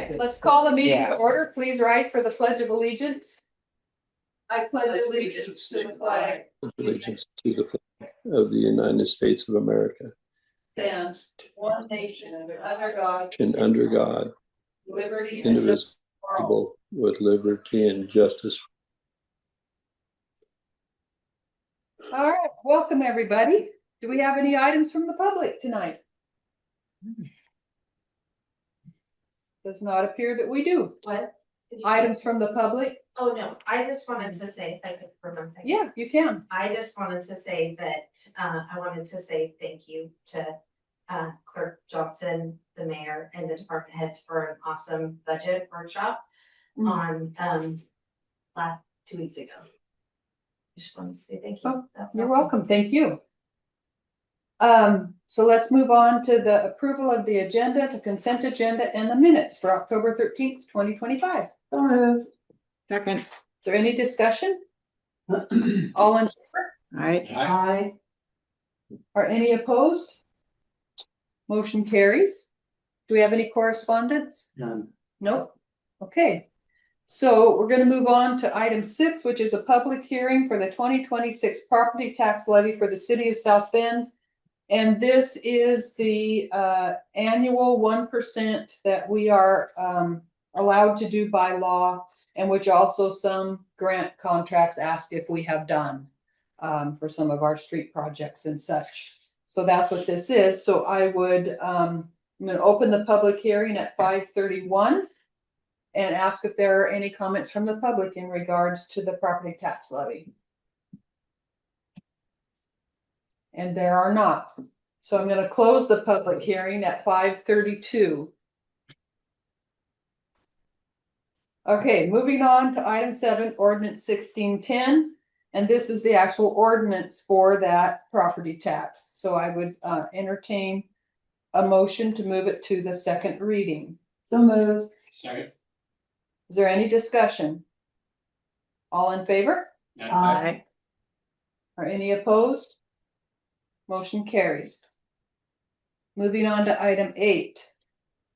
right, let's call the meeting to order. Please rise for the Pledge of Allegiance. I pledge allegiance to the flag. Allegiance to the flag of the United States of America. Stands one nation under God. And under God, Liberty indivisible, with liberty and justice. All right, welcome everybody. Do we have any items from the public tonight? Does not appear that we do. What? Items from the public? Oh, no, I just wanted to say, if I could for 1 second. Yeah, you can. I just wanted to say that, I wanted to say thank you to Clerk Johnson, the mayor, and the department heads for an awesome budget workshop on last 2 weeks ago. Just wanted to say thank you. Oh, That's you're awesome. welcome. Thank you. So let's move on to the approval of the agenda, the consent agenda, and the minutes for October 13th, 2025. Second. Is there any discussion? All in favor? Aye. Are any opposed? Motion carries. Do we have any correspondence? None. Nope. Okay. So we're going to move on to item 6, which is a public hearing for the 2026 property tax levy for the city of South Bend. And this is the annual 1% that we are allowed to do by law, and which also some grant contracts ask if we have done for some of our street projects and such. So that's what this is. So I would, I'm going to open the public hearing at 5:31 and ask if there are any comments from the public in regards to the property tax levy. And there are not. So I'm going to close the public hearing at 5:32. Okay, moving on to item 7, ordinance 1610. And this is the actual ordinance for that property tax. So I would entertain a motion to move it to the second reading. So moved. Second. Is there any discussion? All in favor? Aye. Are any opposed? Motion carries. Moving on to item 8,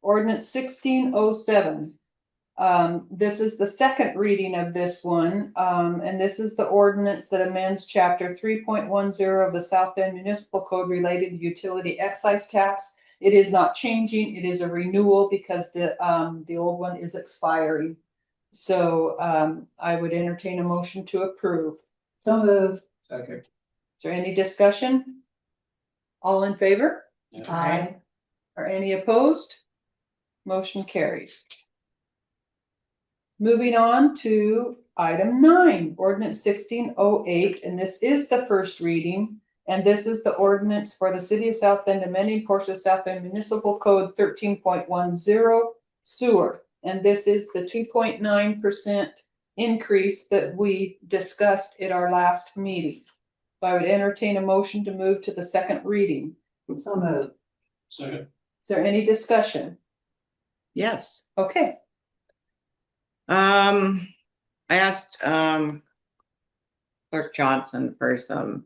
ordinance 1607. This is the second reading of this one, and this is the ordinance that amends chapter 3.10 of the South Bend Municipal Code related to utility excise tax. It is not changing, it is a renewal because the old one is expiring. So I would entertain a motion to approve. So moved. Second. Is there any discussion? All in favor? Aye. Are any opposed? Motion carries. Moving on to item 9, ordinance 1608, and this is the first reading. And this is the ordinance for the city of South Bend amending portion of South Bend Municipal Code 13.10 sewer. And this is the 2.9% increase that we discussed at our last meeting. So I would entertain a motion to move to the second reading. So moved. Second. Is there any discussion? Yes. Okay. I asked Clerk Johnson for some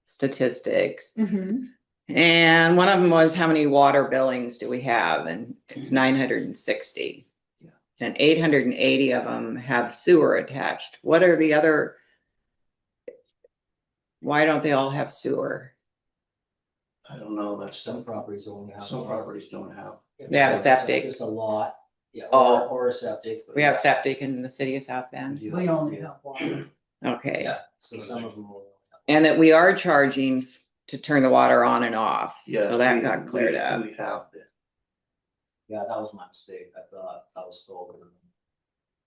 statistics, and one of them was how many water billings do we have, and it's 960. Yeah. And 880 of them have sewer attached. What are the other? Why don't they all have sewer? I don't know, that's Some properties only have. some properties don't have. They have septic. Just a lot. Yeah. Oh. Or a septic. We have septic in the city of South Bend. We only have water. Okay. Yeah, so some of them will. And that we are charging to turn the water on and off. Yeah. So that we- got cleared up. We have it. Yeah, that was my mistake. I thought I was told.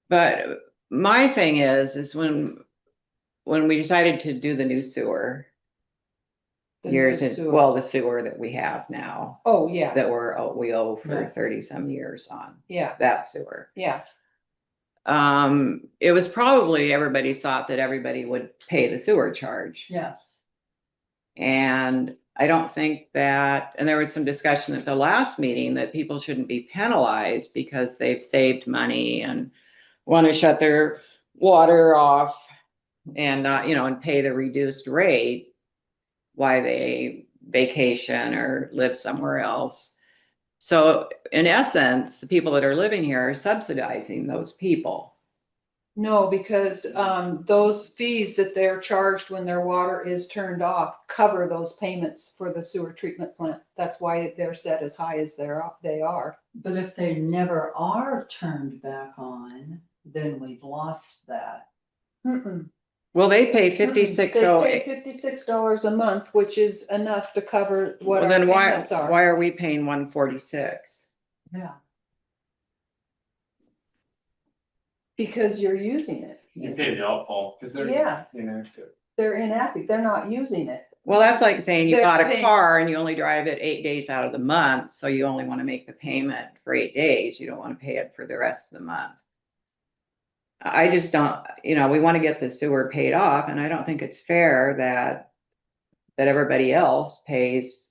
But my thing is when we decided to do the new sewer, the sewer that we have now, Oh, yeah. that we owe for Yeah. 30 some years on Yeah. that sewer. Yeah. It was probably everybody thought that everybody would pay the sewer charge. Yes. And I don't think that, and there was some discussion at the last meeting that people shouldn't be penalized because they've saved money and want to shut their water off and not, and pay the reduced rate while they vacation or live somewhere else. So in essence, the people that are living here are subsidizing those people. No, because those fees that they're charged when their water is turned off cover those payments for the sewer treatment plant. That's why they're set as high as they are. But if they never are turned back on, then we've lost that. Mm-mm. Well, they pay 56. They pay $56 a month, which is enough to cover what Well, our then payments are. why are we paying 146? Yeah. Because you're using it. You pay the outfall. Because they're Yeah, inactive. they're inactive. They're not using it. Well, that's like saying you They're bought a paying- car and you only drive it 8 days out of the month, so you only want to make the payment for 8 days. You don't want to pay it for the rest of the month. I just don't, we want to get the sewer paid off, and I don't think it's fair that everybody else pays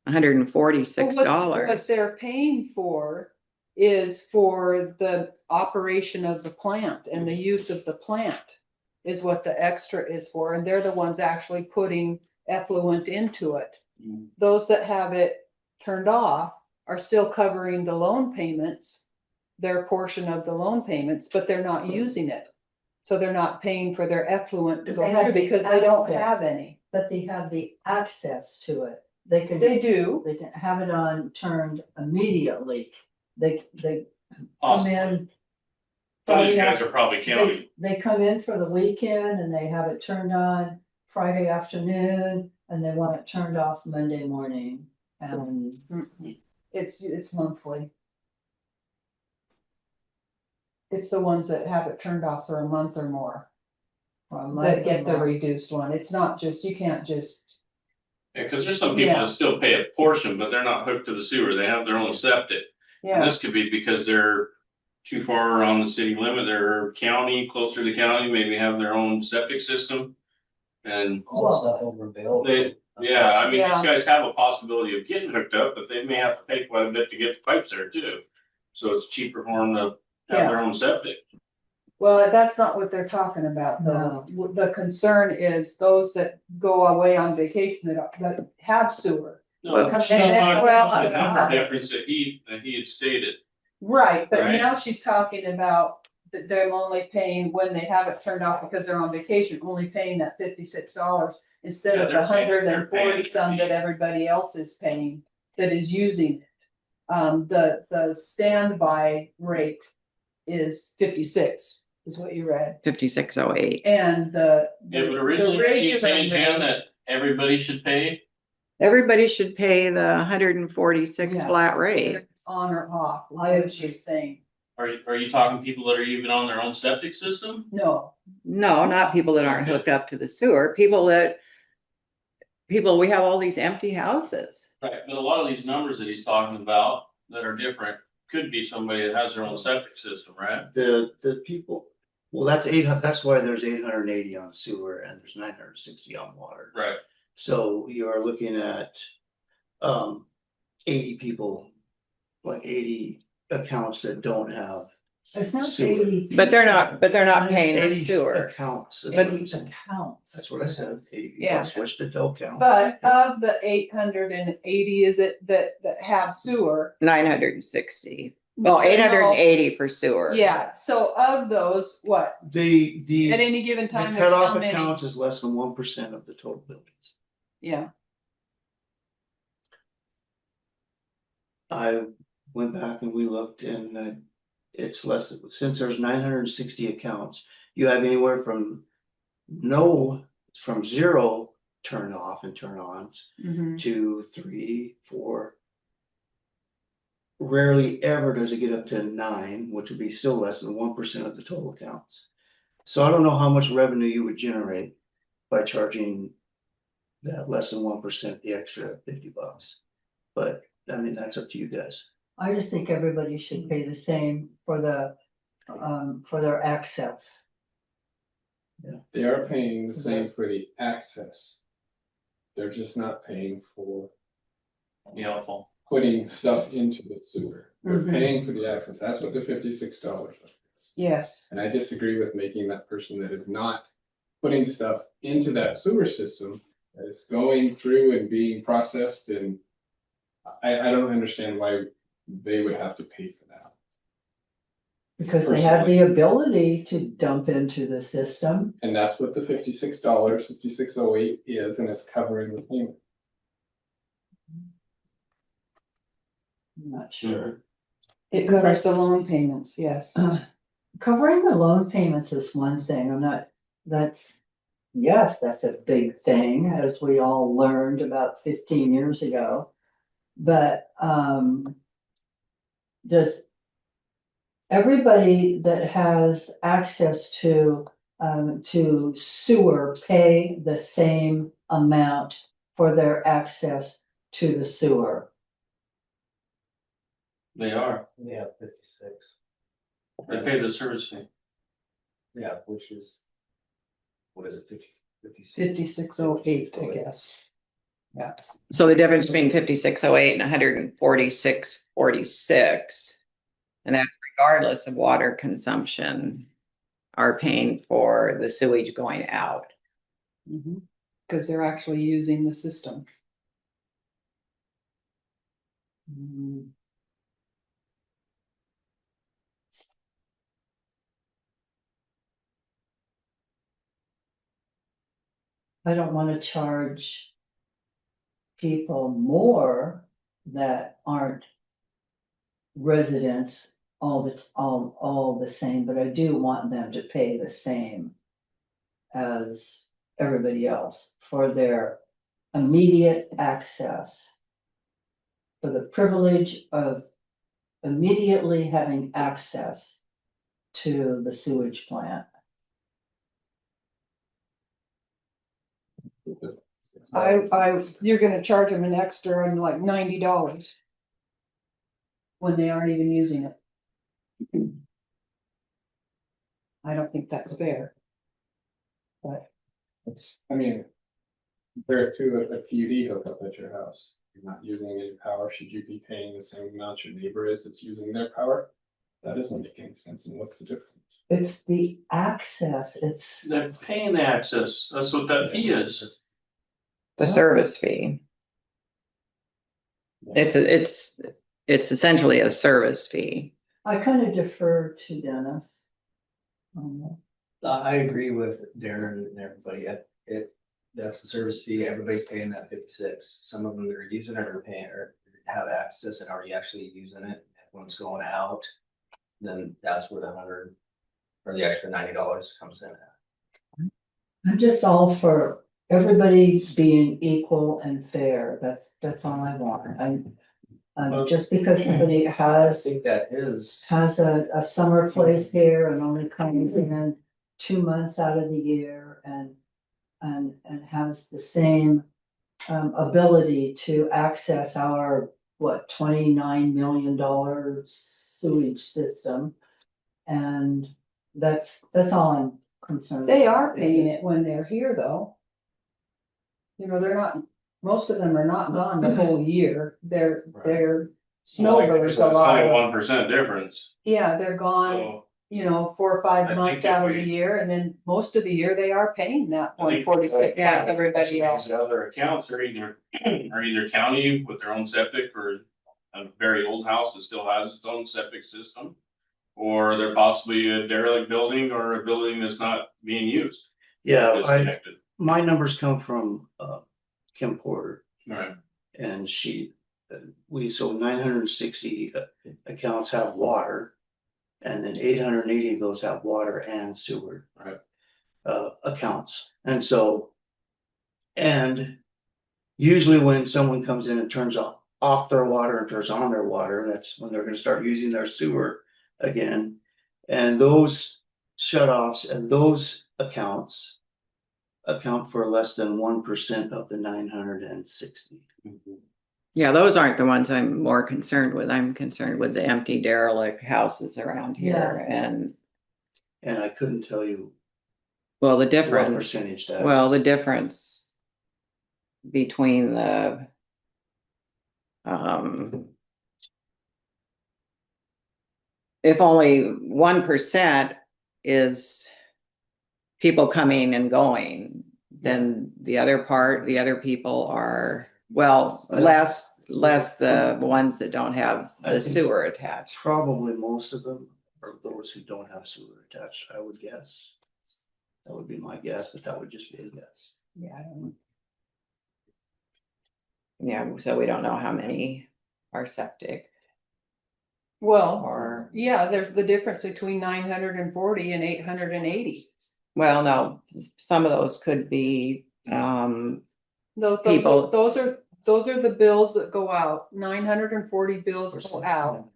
$146. What they're paying for is for the operation of the plant and the use of the plant is what the extra is for. And they're the ones actually putting effluent into it. Mm. Those that have it turned off are still covering the loan payments, their portion of the loan payments, but they're not using it. So they're not paying for their effluent to go They have through the because they don't access. have any. But they have the access to it. They They could, do. they can have it on turned immediately. They come Awesome. in. Some of these Friday guys are probably counting. They come in for the weekend and they have it turned on Friday afternoon and they want it turned off Monday morning. And It's monthly. It's the ones that have it turned off for a month or more for a that month get the or more. reduced one. It's not just, you can't just, Yeah, because there's some people Yeah. that still pay a portion, but they're not hooked to the sewer. They have their own septic. And yeah, this could be because they're too far on the city limit, they're county, closer to county, maybe have their own septic system. And All the stuff overbuilt. yeah, I mean, Yeah. these guys have a possibility of getting hooked up, but they may have to pay quite a bit to get the pipes there too. So it's cheaper for them to have their own septic. well, that's not what they're talking about though. The concern is those that go away on vacation that have sewer. No, Well, it's and then- not well, the number difference that he had stated. Right, but Right. now she's talking about that they're only paying when they have it turned off because they're on vacation, only paying that $56 instead Yeah, of the they're paying- 140 some they're that everybody else is paying that is using it. The standby rate is 56, is what you read, 5608. and the. It would originally be regular saying, Jan, rate- that everybody should pay. Everybody should pay the 146 Yeah. flat rate. It's on or off, is what she's saying. Are you talking people that are even on their own septic system? No, No, not people that aren't hooked up to the sewer, we have all these empty houses. Right, but a lot of these numbers that he's talking about that are different could be somebody that has their own septic system, right? The people, well, that's why there's 880 on sewer and there's 960 on water. Right. So you are looking at 80 people, like 80 accounts that don't have It's not sewer. 80. But they're not paying the 80 sewer. accounts. But each accounts. That's what I said, 80 people. Yeah. I switched it to account. but of the 880, is it that have sewer? 960. Well, 880 for sewer. Yeah, so of those, what, The at any given time, there's cutoff how many? accounts is less than 1% of the total buildings. Yeah, I went back and we looked and it's less, since there's 960 accounts, you have anywhere from zero turn off and turn ons mhm. to 3, 4. Rarely ever does it get up to 9, which would be still less than 1% of the total accounts. So I don't know how much revenue you would generate by charging that less than 1%, the extra $50. But I mean, that's up to you guys. I just think everybody should pay the same for their access. They are paying the same for the access. They're just not paying for Be helpful. putting stuff into the sewer. They're Mhm. paying for the access. That's what the $56 is. Yes, And I disagree with making that person that is not putting stuff into that sewer system, that is going through and being processed and I don't understand why they would have to pay for that. Because they have the ability to dump into the system. And that's what the $56, 5608 is, and it's covering the payment. I'm not sure. It covers the loan payments, yes. Covering the loan payments is one thing. Yes, that's a big thing, as we all learned about 15 years ago. But, does everybody that has access to sewer pay the same amount for their access to the sewer? They are, Yeah, 56. they pay the service fee. Yeah, which is, what is it, 56? 5608, I guess. So the difference between 5608 and 146.46, and that's regardless of water consumption, are paying for the sewage going out. Because they're actually using the system. I don't want to charge people more that aren't residents all the same, but I do want them to pay the same as everybody else for their immediate access, for the privilege of immediately having access to the sewage plant. You're gonna charge them an extra and like $90 when they aren't even using it. I don't think that's fair. But It's, I mean, there to a PUD hookup at your house. You're not using any power. Should you be paying the same amount your neighbor is that's using their power? That doesn't make any sense. And what's the difference? It's the access, They're paying the access, that's what that fee is. The service fee. It's essentially a service fee. I kind of defer to Dennis. I agree with Darren and everybody. That's the service fee. Everybody's paying that 56. Some of them that are using it are paying or have access and are actually using it. When it's going out, then that's where the 100 or the extra $90 comes in at. I'm just all for everybody being equal and fair. That's all I want. Just because somebody I has think that is. a summer place here and only comes in 2 months out of the year and has the same ability to access our, $29 million sewage system. And that's all I'm concerned. they are paying it when they're here, though. You know, most of them are not gone the whole year. They're snowbirds a lot of them. 1% difference. Yeah, they're gone, So 4 or 5 I months think if out of the we- year, and then most of the year they are paying that I think 146 Yeah. like everybody else. these other accounts are either county with their own septic or a very old house that still has its own septic system. Or they're possibly a derelict building or a building that's not being used. Yeah, Disconnected. my numbers come from Kim Porter, Right. and so 960 accounts have water, and then 880 of those have water and sewer. Right. Accounts. And usually when someone comes in and turns off their water and turns on their water, that's when they're gonna start using their sewer again. And those shutoffs and those accounts account for less than 1% of the 960. Yeah, those aren't the ones I'm more concerned with. I'm concerned with the empty derelict houses around here and, I couldn't tell you well, the what difference. percentage that. Well, the difference between the if only 1% is people coming and going, then the other people are, less less the ones that don't have I the think- sewer attached. Probably most of them are those who don't have sewer attached, I would guess. That would be my guess, but that would just be a guess. Yeah, I don't know. Yeah, so we don't know how many are septic Well, or, yeah, there's the difference between 940 and 880. well, no, some of those could be, People- Those are the bills that go out. 940 bills go out.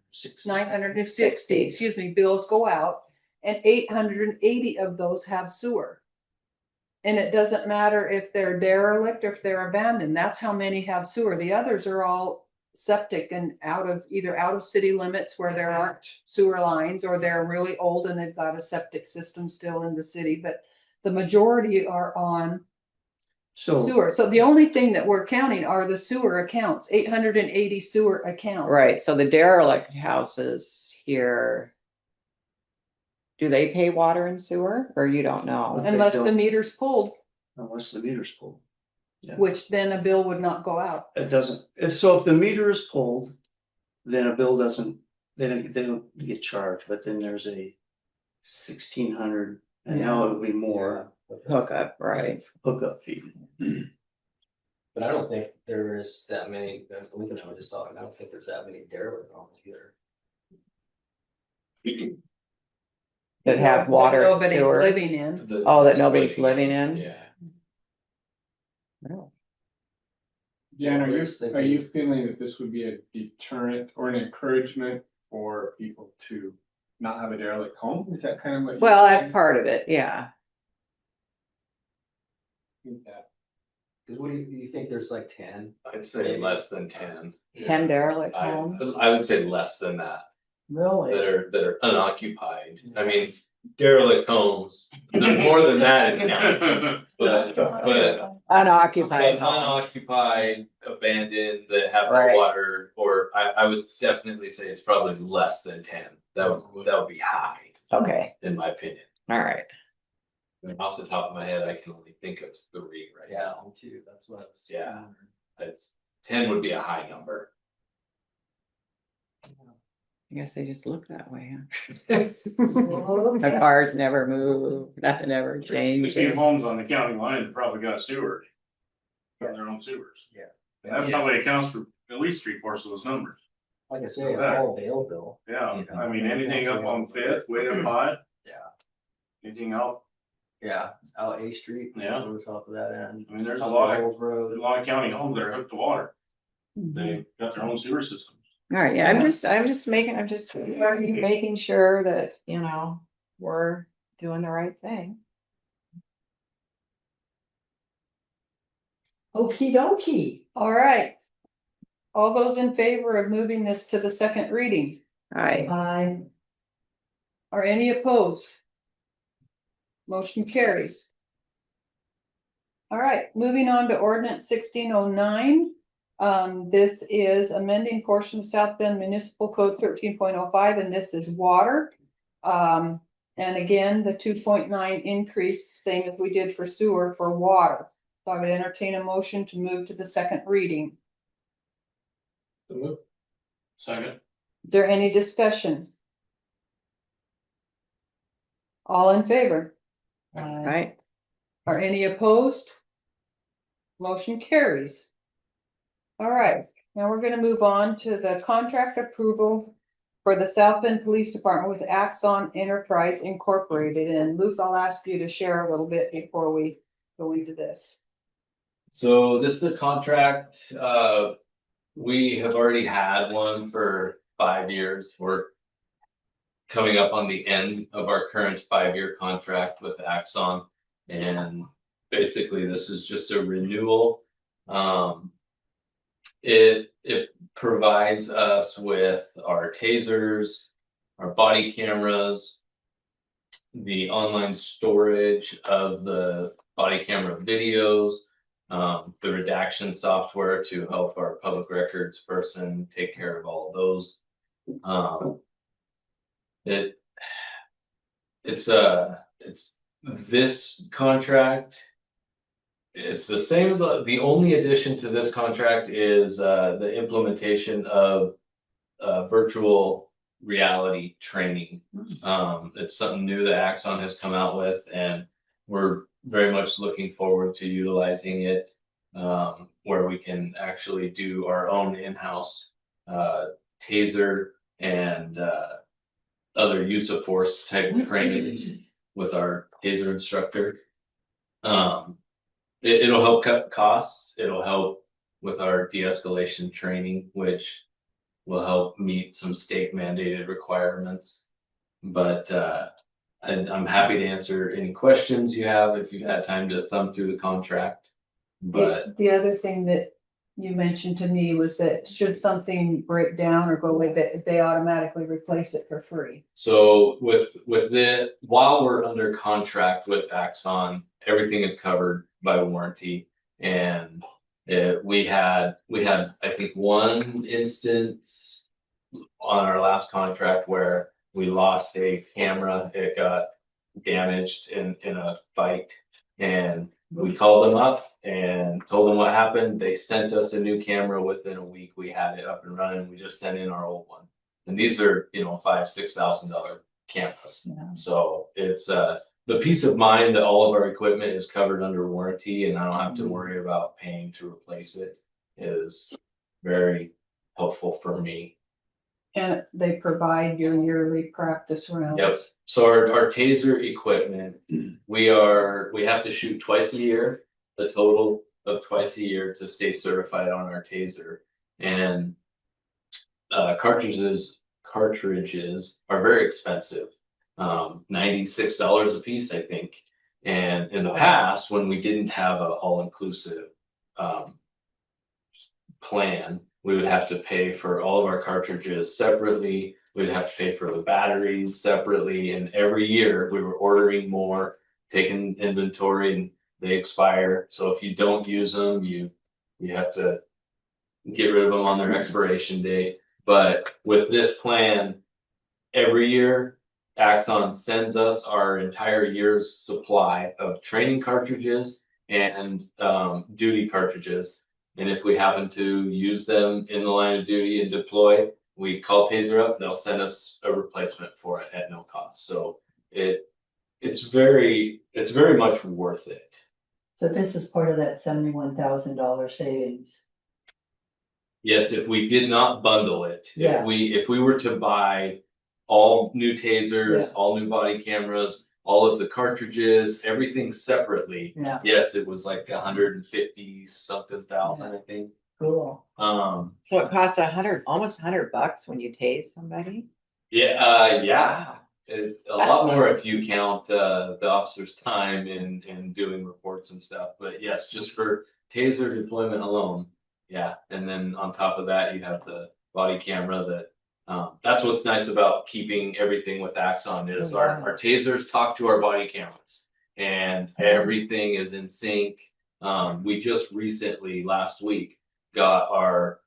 960, excuse me, bills go out, and 880 of those have sewer. And it doesn't matter if they're derelict or if they're abandoned, that's how many have sewer. The others are all septic and either out of city limits where there aren't sewer lines, or they're really old and they've got a septic system still in the city, but the majority are on So, sewer. So the only thing that we're counting are the sewer accounts, 880 sewer accounts. right, so the derelict houses here, do they pay water and sewer, or you don't know? Unless the meter's pulled, unless the meter's pulled, Yeah. which then a bill would not go out. it doesn't, if the meter is pulled, then a bill doesn't, they don't get charged, but then there's a 1,600, and now it'll be more Hookup, right? hookup fee. But I don't think there is that many, Luke and I were just talking, I don't think there's that many derelict homes either. That have water and Nobody's sewer. living in. Oh, that nobody's living in? Yeah. Oh. Jan, There's are you feeling that this would be a deterrent or an encouragement for people to not have a derelict home? Is that kind of what? you're Well, that's saying? part of it, yeah. Yeah. Cause what do you think there's like 10? I'd say less than 10. 10 derelict I, homes. I would say less than that Really? that are unoccupied. I mean, derelict homes, there's more than that in town. But Unoccupied homes. unoccupied, abandoned, that have no Right. water, or I would definitely say it's probably less than 10. That would be high, Okay, in my opinion. all right. And off the top of my head, I can only think of 3 right Yeah, now. me too, that's what I was. Yeah. That's 10 would be a high number. I guess they just look that way, huh? The cars never move, nothing ever We changes. see homes on the county line that probably got sewer. Got their own sewers. Yeah. And that probably accounts for at least 3/4 of those numbers. Like I say, all available. Yeah, I mean, anything up on Fifth, way up high, Yeah. anything out, Yeah, out A Street. Yeah. Over the top of that end. I mean, there's a Up lot Old of Road. county homes that are hooked to water. They got their own sewer systems. All right, yeah, I'm just making sure that, you know, we're doing the right thing. Okey dokey. All right. All those in favor of moving this to the second reading, All right, I, are any opposed? Motion carries. All right, moving on to ordinance 1609. This is amending portion of South Bend Municipal Code 13.05, and this is water. And again, the 2.9 increase, same as we did for sewer for water. So I would entertain a motion to move to the second reading. Second. Is there any discussion? All in favor? all right, Are any opposed? Motion carries. All right, now we're gonna move on to the contract approval for the South Bend Police Department with Axon Enterprise Incorporated. And Luke, I'll ask you to share a little bit before we go into this. So this is a contract, we have already had one for 5 years. We're coming up on the end of our current 5-year contract with Axon. And basically this is just a renewal. It provides us with our tasers, our body cameras, the online storage of the body camera videos, the redaction software to help our public records person take care of all of those. It's this contract It's the same as the only addition to this contract is the implementation of virtual reality training. It's something new that Axon has come out with, and we're very much looking forward to utilizing it, where we can actually do our own in-house taser and other use of force type of trainings with our taser instructor. It'll help cut costs. It'll help with our de-escalation training, which will help meet some state mandated requirements. But I'm happy to answer any questions you have if you've had time to thumb through the contract. But The other thing that you mentioned to me was that should something break down or go away, that they automatically replace it for free. so with while we're under contract with Axon, everything is covered by warranty. And we had I think one instance on our last contract where we lost a camera. It got damaged in a fight, and we called them up and told them what happened. They sent us a new camera within a week. We had it up and running. We just sent in our old one. And these are, $5,000-$6,000 cameras. Yeah. So it's the peace of mind that all of our equipment is covered under warranty and I don't have to worry about paying to replace it is very helpful for me. And they provide your yearly practice rounds. Yep. So our taser equipment, we have to shoot twice a year, a total of twice a year to stay certified on our taser. And cartridges are very expensive. $96 a piece, I think. And in the past, when we didn't have an all-inclusive plan, we would have to pay for all of our cartridges separately. We'd have to pay for the batteries separately. And every year we were ordering more, taking inventory, and they expire. So if you don't use them, you have to get rid of them on their expiration date. But with this plan, every year, Axon sends us our entire year's supply of training cartridges and duty cartridges. And if we happen to use them in the line of duty and deploy, we call Taser up, they'll send us a replacement for it at no cost. So it's very much worth it. So this is part of that $71,000 savings. Yes, if we did not bundle it, Yeah. if we were to buy all new tasers, Yeah. all new body cameras, all of the cartridges, everything separately. Yeah. Yes, it was like 150 something thousand, I think. Cool. So it costs almost $100 when you tase somebody? Yeah. A lot more if you count the officer's time in doing reports and stuff. But yes, just for taser deployment alone. Yeah. And then on top of that, you have the body camera that's what's nice about keeping everything with Axon is our tasers talk to our body cameras and everything is in sync. We just recently last week got our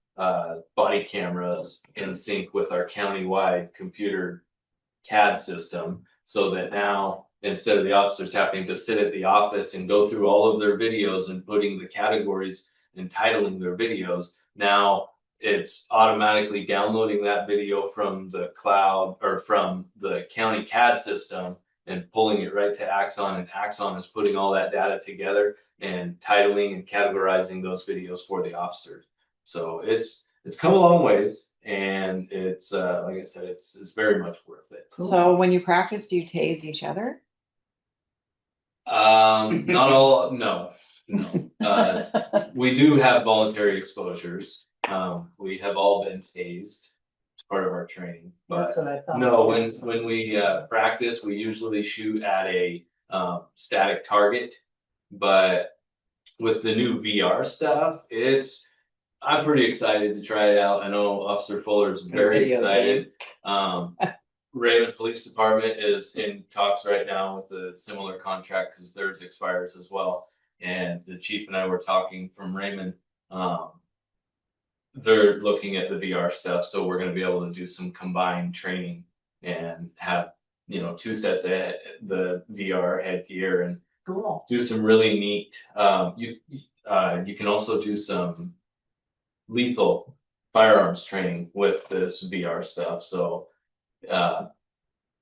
body cameras in sync with our countywide computer CAD system so that now instead of the officers having to sit at the office and go through all of their videos and putting the categories and titling their videos, now it's automatically downloading that video from the cloud or from the county CAD system and pulling it right to Axon, and Axon is putting all that data together and titling and categorizing those videos for the officers. So it's come a long ways, and it's like I said, it's very much worth it. So when you practice, do you tase each other? Not all, no. We do have voluntary exposures. We have all been tased as part of our training, but That's what I thought. no, when we practice, we usually shoot at a static target. But with the new VR stuff, I'm pretty excited to try it out. I know Officer Fuller is very excited. Raymond Police Department is in talks right now with a similar contract because theirs expires as well. And the chief and I were talking from Raymond. They're looking at the VR stuff, so we're going to be able to do some combined training and have 2 sets of the VR headgear and Cool. do some really neat, you can also do some lethal firearms training with this VR stuff, so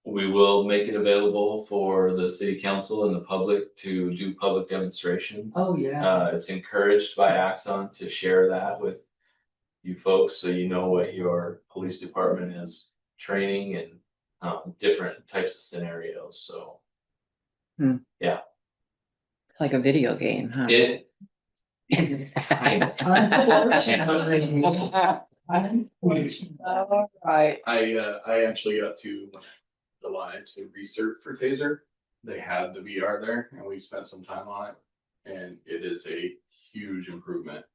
we will make it available for the city council and the public to do public demonstrations. Oh, yeah. It's encouraged by Axon to share that with you folks, so you know what your police department is training and different types of scenarios, so. Like a video game, huh? It. Unfortunately. All right. I actually got to July to research for Taser. They had the VR there and we've spent some time on it and it is a huge improvement.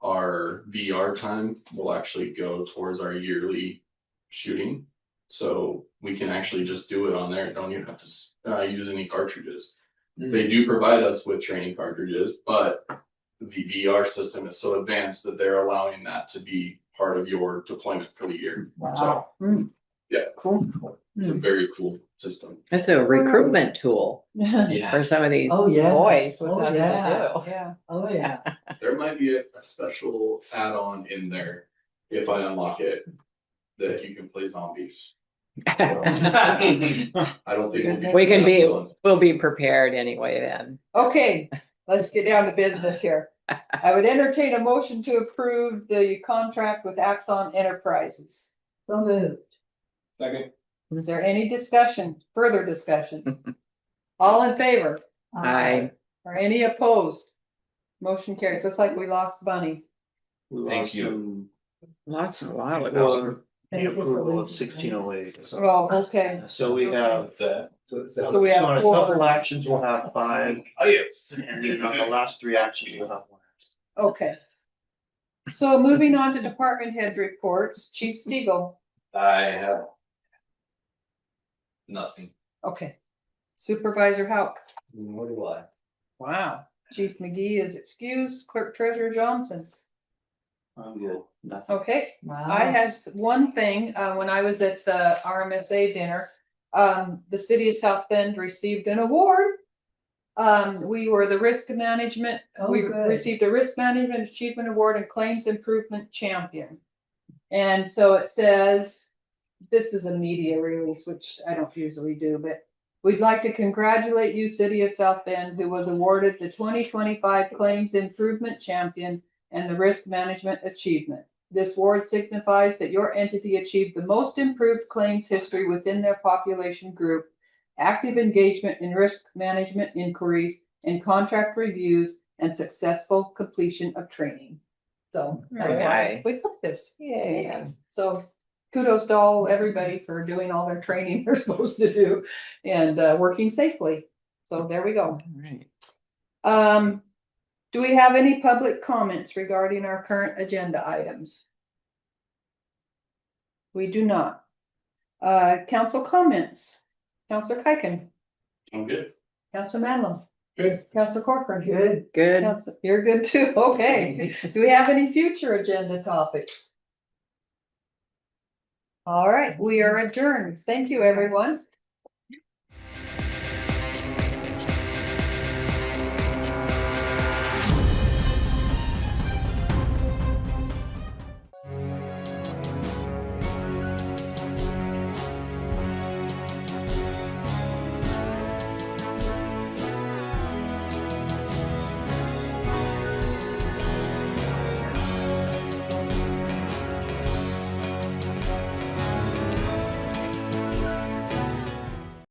Our VR time will actually go towards our yearly shooting. So we can actually just do it on there. Don't even have to use any cartridges. They do provide us with training cartridges, but the VR system is so advanced that they're allowing that to be part of your deployment for the year. So yeah, Cool. it's a very cool system. It's a recruitment tool Yeah. for some of these Oh, yeah. boys. with Oh, nothing to yeah. do. Yeah. Oh, yeah. There might be a special add-on in there if I unlock it that you can play zombies. I don't think We'll be prepared anyway then. Okay, let's get down to business here. I would entertain a motion to approve the contract with Axon Enterprises. So moved. Second. Is there any discussion, further discussion? All in favor I or any opposed? Motion carries. Looks like we lost Bunny. Thank you. lost a while ago. The approval of 1608. Oh, okay. So we have, So we have on a four. couple actions, we'll have 5, Oh, yes. and then on the last 3 actions, we'll have 1. Okay. So moving on to department head reports, Chief Stegall. I have nothing. Okay. Supervisor Hauk. Nor do I. Wow. Chief McGee is excused. Clerk Treasurer Johnson. I'm good, nothing. Okay. Wow. I had one thing, when I was at the RMSA dinner, the city of South Bend received an award. We were the risk management, Oh, we good. received a risk management achievement award and claims improvement champion. And so it says, this is a media release, which I don't usually do, but we'd like to congratulate you, city of South Bend, who was awarded the 2025 claims improvement champion and the risk management achievement. This award signifies that your entity achieved the most improved claims history within their population group, active engagement in risk management inquiries and contract reviews, and successful completion of training. So that's why Nice. we put this. Yeah. So kudos to everybody for doing all their training they're supposed to do and working safely. So there we go. All right. Do we have any public comments regarding our current agenda items? We do not. Council comments. Councilor Kuiken, I'm good. Councilor Manlum, Good. Councilor Corcoran. Good. Good. You're good too. Okay. Do we have any future agenda topics? All right, we are adjourned. Thank you, everyone.